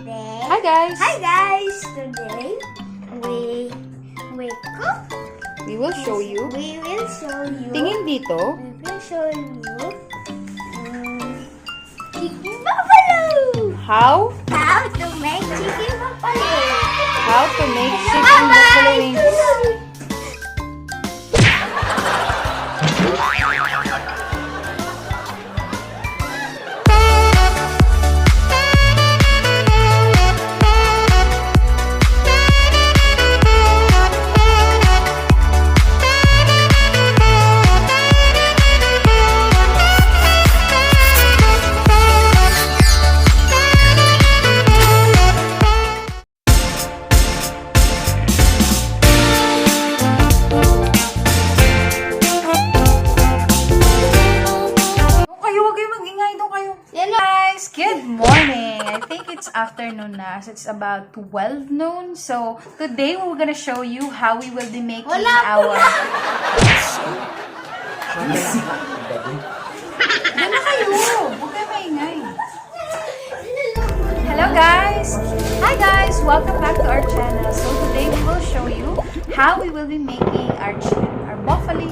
Hi guys! Hi guys! Today we cook. We will show you. Tingin dito. We will show you chicken buffalo. How to make chicken buffalo. How to make chicken buffalo wings. Good morning! I think it's afternoon na, so it's about 12 noon. So, today we're gonna show you how we will be making our... Diyan na kayo! Huwag kayo maingay. Hello guys! Hi guys! Welcome back to our channel. So, today we will show you how we will be making our chicken, our buffalo.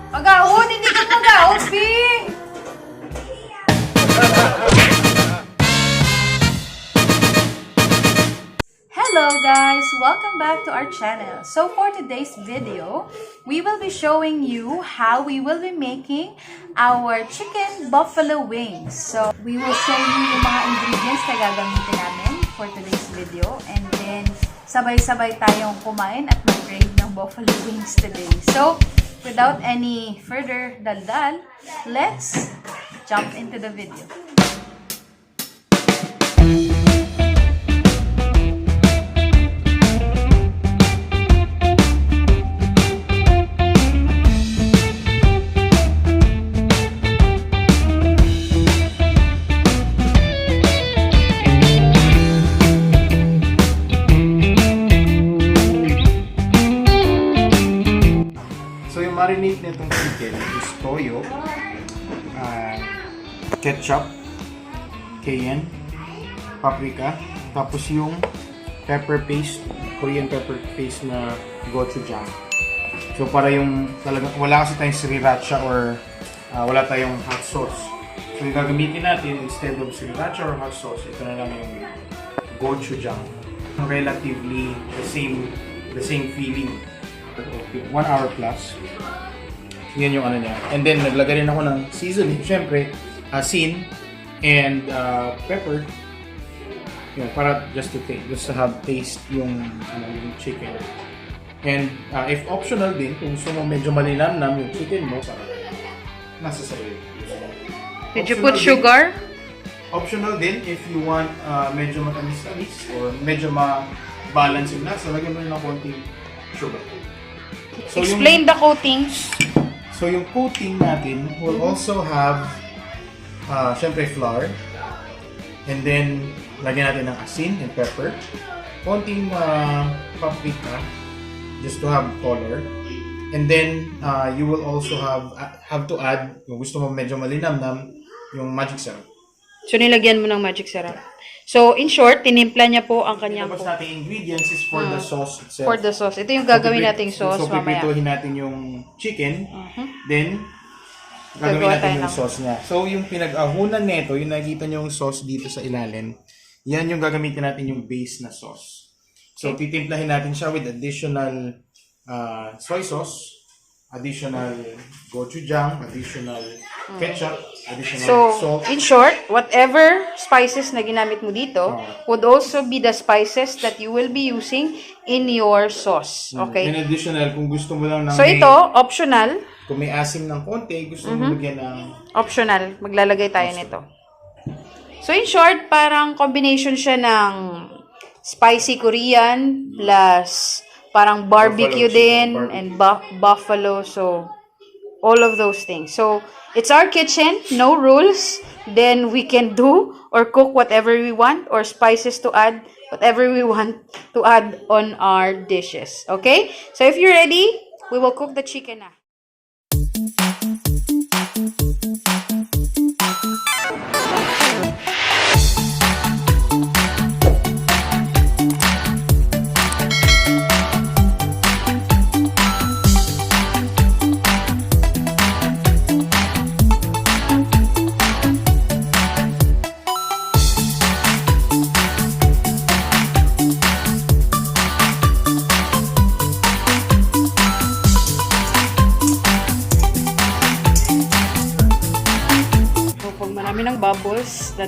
Pag-ahon! Hindi ka pag-ahon, Bing! Hello guys! Welcome back to our channel. So for today's video, we will be showing you how we will be making our chicken buffalo wings. So we will show you yung mga ingredients na gagamitin namin for today's video. And then sabay-sabay tayong kumain at mag-grade ng buffalo wings today. So without any further daldal, let's jump into the video. Marinate nitong chicken is toyo, ketchup, cayenne, paprika, tapos yung pepper paste, Korean pepper paste na Gochu Jang. So para yung talagang wala kasi tayong sriracha or wala tayong hot sauce. So yung gagamitin natin instead of sriracha or hot sauce, ito na lang yung Gochu Jang. Relatively the same feeling. 1 hour plus. Yan yung ano niya. And then, naglagay rin ako ng seasoning. Siyempre, asin and pepper. Yan, para just to have taste yung chicken. And if optional din, kung gusto mo medyo malinamnam yung chicken mo, nasa sarili. Did you put sugar? Optional din if you want medyo matamis-tamis or medyo ma-balance yung lasa, lagyan mo rin ng konting sugar. So explain the coatings. So yung coating natin will also have syempre flour, and then lagyan natin ng asin and pepper, konting paprika just to have color, and then you will also have to add, kung gusto mo medyo malinamnam, yung magic syrup. So nilagyan mo ng magic syrup. So, in short, tinimpla niya po ang kanyang... Tapos natin ingredients is for the sauce itself. For the sauce. Ito yung gagawin nating sauce mamaya. So, pipituhin natin yung chicken. Then, gagawin natin yung sauce niya. So, yung pinag-ahunan nito, yung nakikita nyo yung sauce dito sa ilalim, yan yung gagamitin natin yung base na sauce. So, titimplahin natin siya with additional soy sauce, additional gochujang, additional ketchup, additional salt. In short, whatever spices na ginamit mo dito would also be the spices that you will be using in your sauce. Okay? In additional, kung gusto mo lang ng so ito, optional. Kung may asim ng konti, gusto mo lagyan ng... Optional. Maglalagay tayo nito. So in short, parang combination siya ng spicy Korean plus parang barbecue din and buffalo. So, all of those things. So, it's our kitchen, no rules. Then we can do or cook whatever we want or spices to add, whatever we want to add on our dishes. Okay? So, if you're ready, we will cook the chicken na.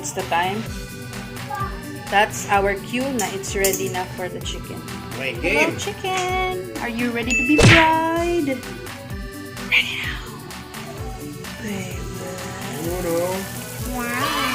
that's the time. That's our cue na it's ready na for the chicken. Okay, Hello, game! chicken! Are you ready to be fried? Ready now. Baby. Wow.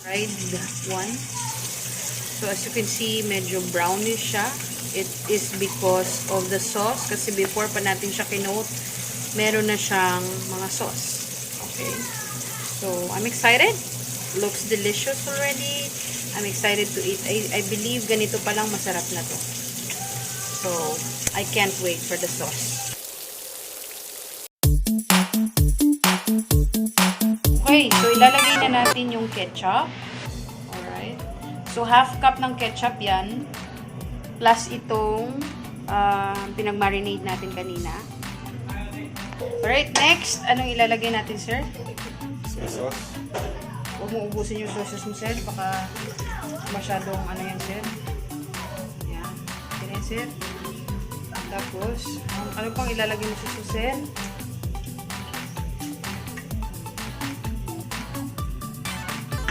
Fried one. So as you can see, medyo brownish siya. It is because of the sauce. Kasi before pa natin siya kinote, meron na siyang mga sauce. Okay. So I'm excited. Looks delicious already. I'm excited to eat. I believe ganito pa lang masarap na to. So I can't wait for the sauce. Okay, so ilalagay na natin yung ketchup. Alright. So, half cup ng ketchup yan. Plus itong pinag-marinate natin kanina. Alright, next. Anong ilalagay natin, sir? Sauce. Huwag mo ubusin yung sauces mo, sir. Baka masyadong ano yan, sir. Yan. Ganyan, sir. Tapos, ano pang ilalagay mo sa sauce, sir?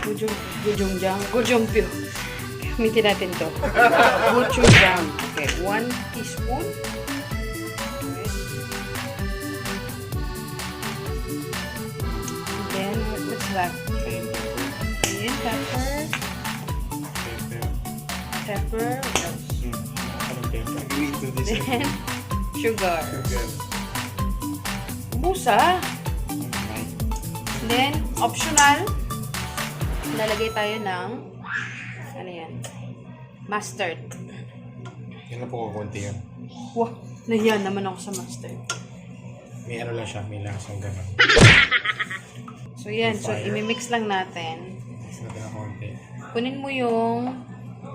Gochujang pyo. Gamitin natin to. Gochujang. Okay, 1 teaspoon. Okay. And then, what's that? Cayenne pepper. Pepper. What else? Then, sugar. Busa. Then, optional. Lalagay tayo ng ano yan? Mustard. Yan na po konti yan. Wow, nahiyan naman ako sa mustard. May ano lang siya, may lasang gano'n. So yan, so imimix lang natin. Mix natin na konti. Kunin mo yung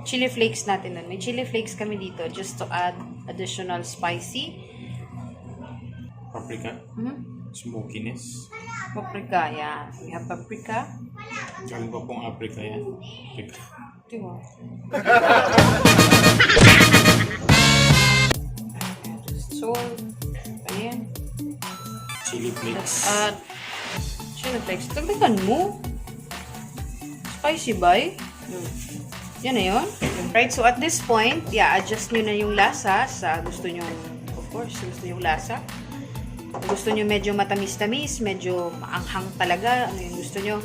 chili flakes natin nun. May chili flakes kami dito just to add additional spicy. Paprika. Smokiness. Paprika, yeah. We have paprika. Galing pa pong Africa yan. Africa. Diba? Salt. Ayan. Chili flakes. At chili flakes. Dagdagan mo. Spicy ba? Yan na yun. Right, so at this point, yeah, adjust nyo na yung lasa sa gusto nyo, of course, gusto nyo yung lasa. Kung gusto nyo medyo matamis-tamis, medyo maanghang talaga, ano yung gusto nyo,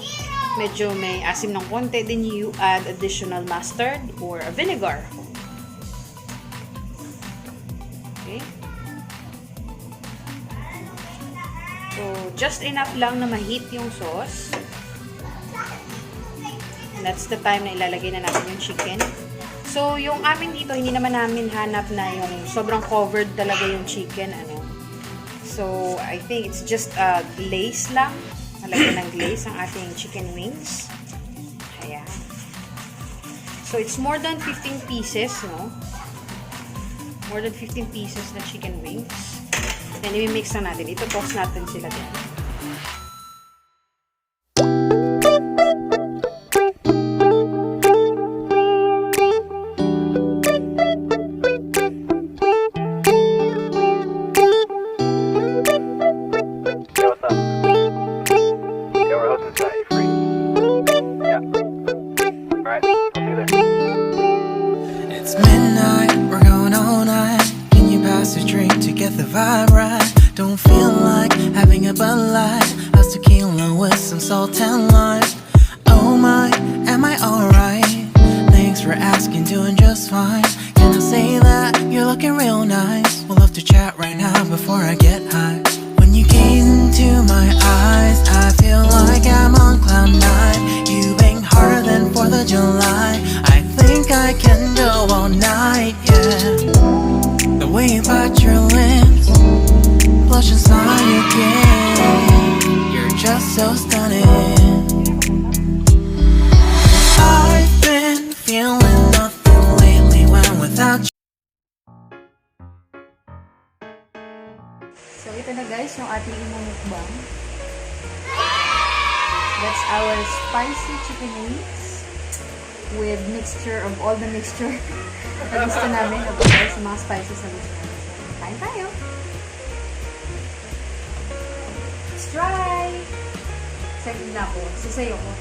medyo may asim ng konti, then you add additional mustard or a vinegar. Okay. So, just enough lang na ma-heat yung sauce. And that's the time na ilalagay na natin yung chicken. So, yung amin dito, hindi naman namin hanap na yung sobrang covered talaga yung chicken, ano. So, I think it's just a glaze lang. Malagyan ng glaze ang ating chicken wings. Ayan. So, it's more than 15 pieces, no? More than 15 pieces na chicken wings. Then, i-mix na natin. Ito, toss natin sila din. The vibe right, don't feel like having a Bud Light, how's tequila with some salt and lime. Oh my, am I alright? Thanks for asking, doing just fine. Can I say that you're looking real nice? We'll love to chat right now before I get high. When you gaze into my eyes, I feel like I'm on cloud nine. You bang harder than 4th of July. I think I can go all night, yeah. The way you bite your lips, blush and smile again. You're just so stunning. I've been feeling nothing lately when without you. So, ito na guys, yung ating imumukbang. That's our spicy chicken wings with mixture of all the mixture na gusto namin. Of course, yung mga spices na gusto namin. So, kain tayo! Let's try! Second na po. Sasayo ko.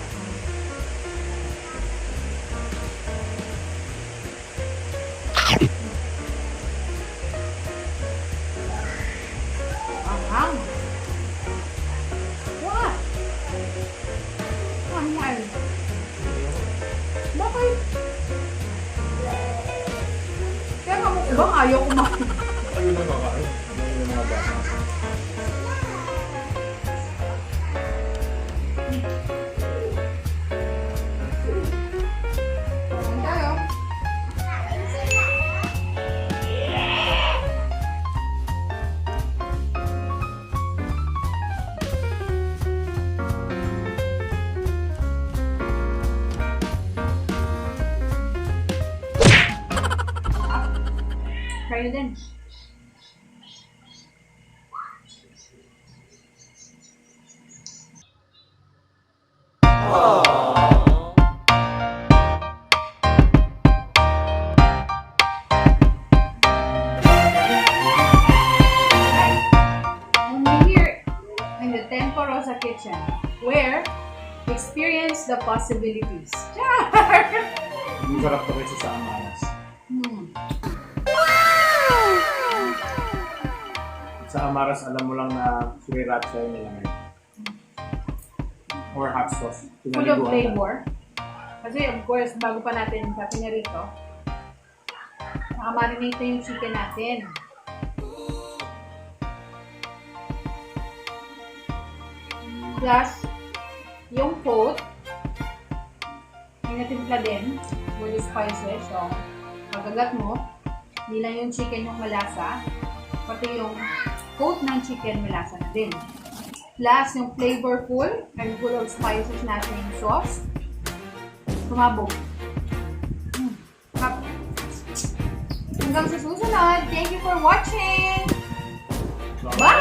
Ahang! What? Mahal. Bakit? Kaya nga mukbang ayaw kumain. Ayun na makain. Ayun na mga bata. Kain tayo. Try nyo din. Only here in the Temporosa kitchen, where experience the possibilities. Char! Yung sarap to kasi sa amaras. Sa amaras, alam mo lang na sriracha yung nilamay. Or hot sauce. Full of flavor. Kasi of course, bago pa natin sa pinarito, naka-marinate na yung chicken natin. Plus, yung coat, may natimpla din with the spices. So, pagagat mo, hindi lang yung chicken yung malasa, pati yung coat ng chicken malasa na din. Plus, yung flavorful and full of spices natin yung sauce. Kumabog. Hanggang sa susunod. Thank you for watching. Bye!